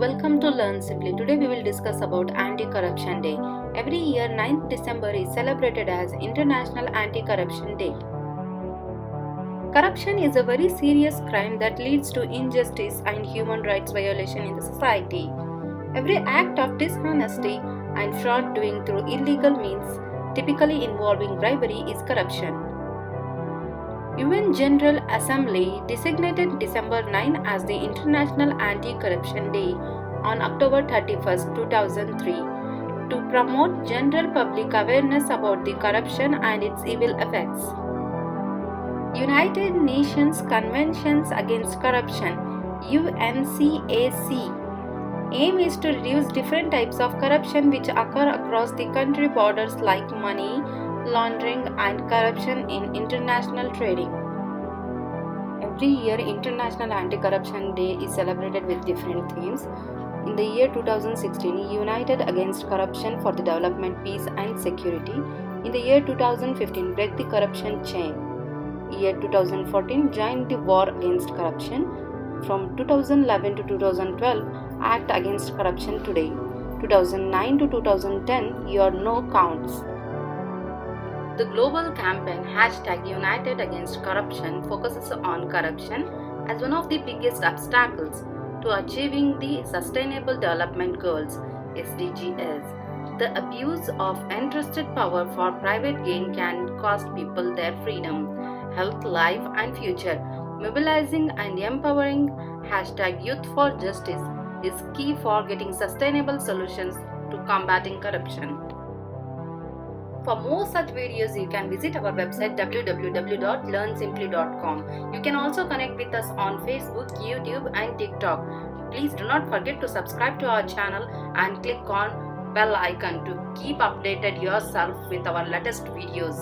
welcome to Learn Simply. Today we will discuss about Anti-Corruption Day. Every year 9th December is celebrated as International Anti-Corruption Day. Corruption is a very serious crime that leads to injustice and human rights violation in the society. Every act of dishonesty and fraud doing through illegal means, typically involving bribery, is corruption. UN General Assembly designated December 9 as the International Anti-Corruption Day on October 31, 2003 to promote general public awareness about the corruption and its evil effects. United Nations Conventions Against Corruption UNCAC aim is to reduce different types of corruption which occur across the country borders like money laundering and corruption in international trading. Every year International Anti-Corruption Day is celebrated with different themes. In the year 2016, United Against Corruption for the Development, Peace and Security. In the year 2015, Break the Corruption Chain. Year 2014, Join the War Against Corruption. From 2011 to 2012, Act Against Corruption Today. 2009 to 2010, Your No Counts. The global campaign #United Against Corruption focuses on corruption as one of the biggest obstacles to achieving the Sustainable Development Goals (SDGs). The abuse of entrusted power for private gain can cost people their freedom, health, life and future. Mobilizing and empowering #Youth for Justice is key for getting sustainable solutions to combating corruption. For more such videos, you can visit our website www.learnsimply.com. You can also connect with us on Facebook, YouTube and TikTok. Please do not forget to subscribe to our channel and click on bell icon to keep updated yourself with our latest videos.